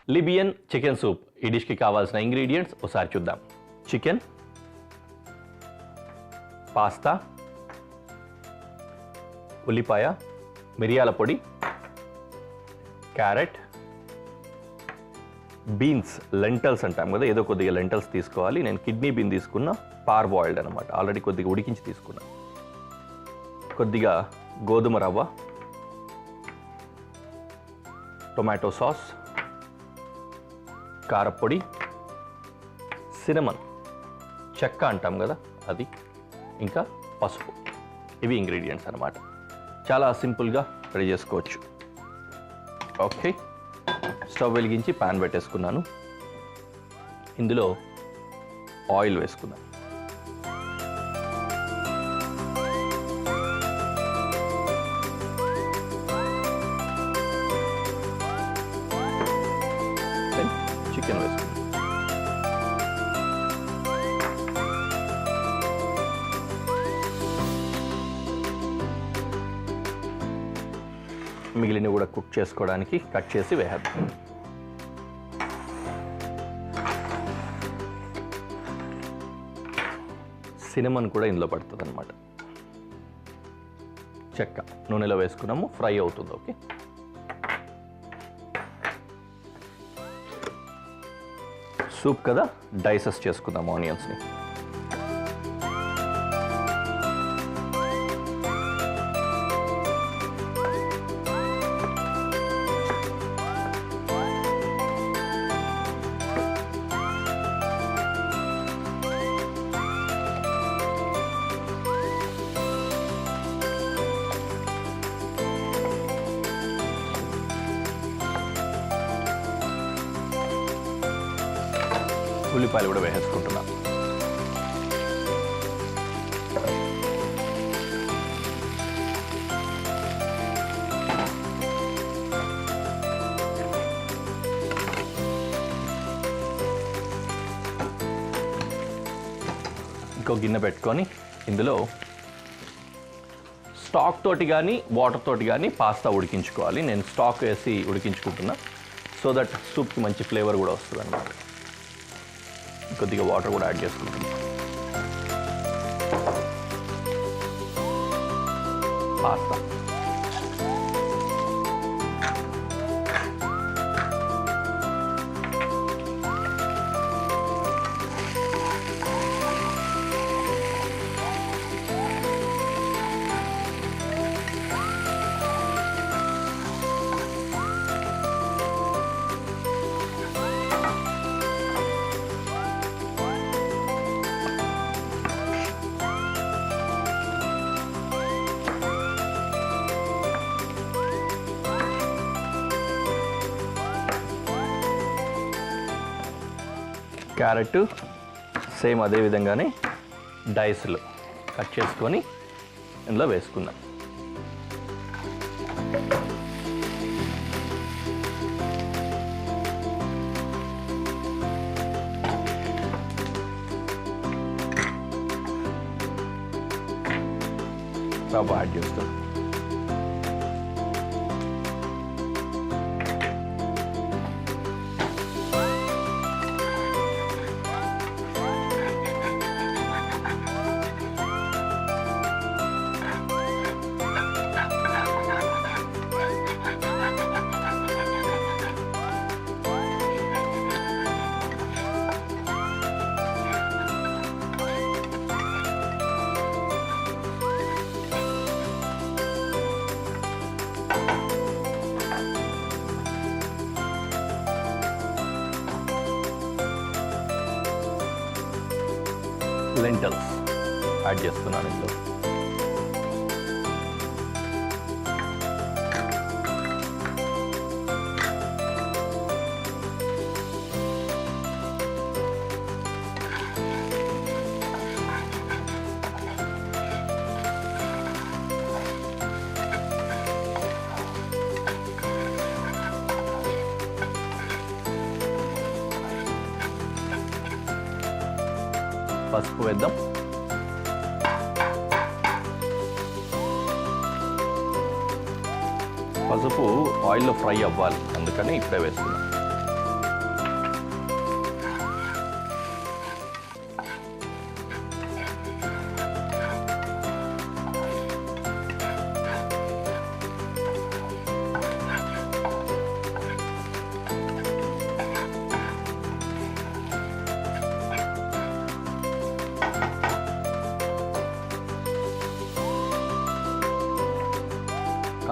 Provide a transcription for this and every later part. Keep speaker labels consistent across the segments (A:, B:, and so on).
A: Libyan chicken soup ఈ డిష్కి కావాల్సిన ingredients ఒకసారి చూద్దాం. చికెన్, పాస్తా, ఉల్లిపాయ, మిరియాల పొడి, క్యారెట్, బీన్స్, లెంటల్స్ అంటాం కదా, ఏదో కొద్దిగా లెంటల్స్ తీసుకోవాలి. నేను కిడ్నీ బీన్ తీసుకున్న, పార్ బాయిల్డ్ అనమాట, ఆల్రెడీ కొద్దిగా ఉడికించి తీసుకున్నా. కొద్దిగా గోధుమ రవ్వ, టొమాటో సాస్, కారపొడి, సినమన్, చెక్క అంటాం కదా అది, ఇంకా పసుపు. ఇవి ఇంగ్రీడియంట్స్ అనమాట. చాలా సింపుల్గా రెడీ చేసుకోవచ్చు. ఓకే, స్టవ్ వెలిగించి ప్యాన్ పెట్టేసుకున్నాను. ఇందులో ఆయిల్ వేసుకున్నాను. చికెన్ వేసుకున్నాను. మిగిలిన కూడా కుక్ చేసుకోవడానికి కట్ చేసి వేద్దాం. సినమన్ కూడా ఇందులో పడుతుంది అనమాట. చెక్క నూనెలో వేసుకున్నాము, ఫ్రై అవుతుంది. ఓకే, సూప్ కదా, డైసెస్ చేసుకుందాం ఆనియన్స్ని. ఉల్లిపాయలు కూడా వేసేసుకుంటున్నాం. ఇంకో గిన్నె పెట్టుకొని ఇందులో స్టాక్ తోటి కానీ వాటర్ తోటి కానీ పాస్తా ఉడికించుకోవాలి. నేను స్టాక్ వేసి ఉడికించుకుంటున్నా, సో దట్ సూప్కి మంచి ఫ్లేవర్ కూడా వస్తుంది అన్నమాట. కొద్దిగా వాటర్ కూడా యాడ్ చేసుకుంటున్నాం. పాస్తా క్యారెట్ సేమ్ అదే విధంగానే డైస్లు కట్ చేసుకొని ఇందులో వేసుకుందాం. రవ్వ యాడ్ చేస్తాం. లెంటల్స్ యాడ్ చేస్తున్నాను ఇందులో. పసుపు వేద్దాం. పసుపు ఆయిల్లో ఫ్రై అవ్వాలి, అందుకని ఇప్పుడే వేసుకున్నాం.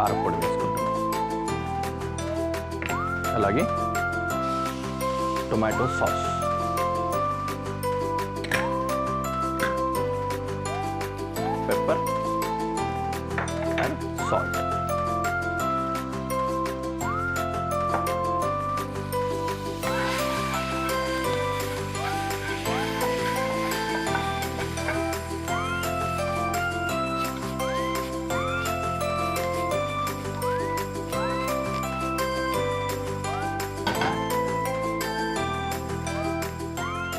A: కారపొడి వేసుకుంటున్నాం, అలాగే tomato sauce, pepper and salt.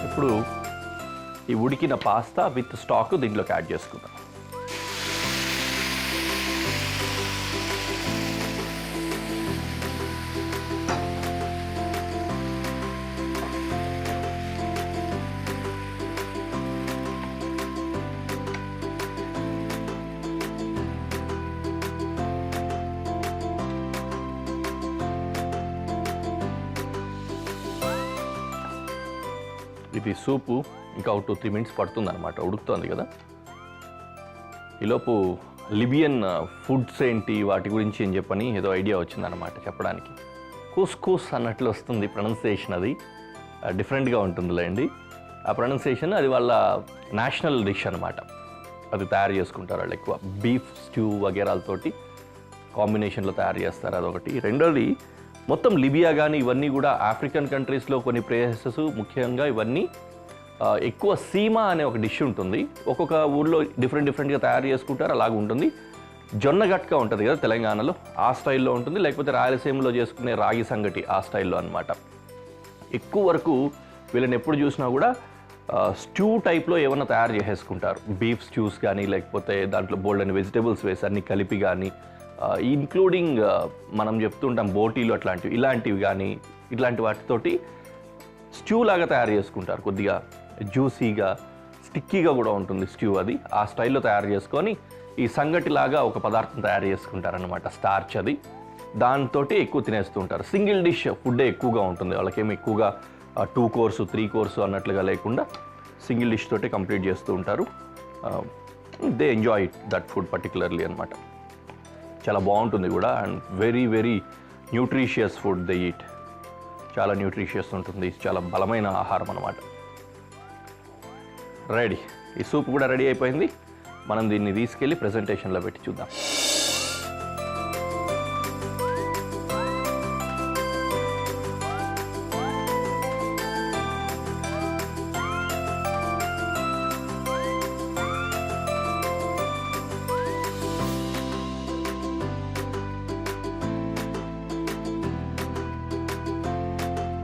A: ఇప్పుడు ఈ ఉడికిన పాస్తా విత్ స్టాక్ దీంట్లోకి యాడ్ చేసుకుందాం. ఇది సూపు ఇంకా 2-3 మినిట్స్ పడుతుంది అనమాట, ఉడుకుతుంది కదా. ఈలోపు లిబియన్ ఫుడ్స్ ఏంటి వాటి గురించి అని చెప్పని ఏదో ఐడియా వచ్చిందనమాట చెప్పడానికి. కూస్ అన్నట్లు వస్తుంది ప్రొనౌన్సియేషన్, అది డిఫరెంట్గా ఉంటుందిలేండి ఆ ప్రొనౌన్సియేషన్. అది వాళ్ళ నేషనల్ డిష్ అనమాట, అది తయారు చేసుకుంటారు వాళ్ళు ఎక్కువ. బీఫ్ స్ట్యూ వగేరాలతోటి కాంబినేషన్లో తయారు చేస్తారు, అదొకటి. రెండోది మొత్తం లిబియా కానీ ఇవన్నీ కూడా ఆఫ్రికన్ కంట్రీస్లో కొన్ని ప్లేసెస్ ముఖ్యంగా ఇవన్నీ ఎక్కువ సీమా అనే ఒక డిష్ ఉంటుంది. ఒక్కొక్క ఊళ్ళో డిఫరెంట్గా తయారు చేసుకుంటారు, అలాగ ఉంటుంది. జొన్న గట్క ఉంటుంది కదా తెలంగాణలో, ఆ స్టైల్లో ఉంటుంది. లేకపోతే రాయలసీమలో చేసుకునే రాగి సంగటి ఆ స్టైల్లో అనమాట. ఎక్కువ వరకు వీళ్ళని ఎప్పుడు చూసినా కూడా స్ట్యూ టైప్లో ఏమన్నా తయారు చేసేసుకుంటారు. బీఫ్ స్ట్యూస్ కానీ లేకపోతే దాంట్లో బోల్డ్ అని వెజిటేబుల్స్ వేసి అన్ని కలిపి కానీ, ఇంక్లూడింగ్ మనం చెప్తుంటాం బోటీలు అట్లాంటివి, ఇలాంటివి కానీ ఇట్లాంటి వాటితోటి స్ట్యూ లాగా తయారు చేసుకుంటారు. కొద్దిగా జ్యూసీగా స్టిక్కీగా కూడా ఉంటుంది స్ట్యూ, అది ఆ స్టైల్లో తయారు చేసుకొని ఈ సంగటిలాగా ఒక పదార్థం తయారు చేసుకుంటారనమాట, స్టార్చ్ అది. దాంతో ఎక్కువ తినేస్తుంటారు. సింగిల్ డిష్ ఫుడ్డే ఎక్కువగా ఉంటుంది వాళ్ళకేమి, ఎక్కువగా 2 కోర్సు 3 కోర్సు అన్నట్లుగా లేకుండా సింగిల్ డిష్ తోటే కంప్లీట్ చేస్తూ ఉంటారు. They enjoy that food particularly అనమాట. చాలా బాగుంటుంది కూడా, and very very nutritious food they eat. చాలా న్యూట్రిషియస్ ఉంటుంది, చాలా బలమైన ఆహారం అన్నమాట. రెడీ, ఈ సూప్ కూడా రెడీ అయిపోయింది. మనం దీన్ని తీసుకెళ్ళి ప్రెజెంటేషన్లో పెట్టి చూద్దాం.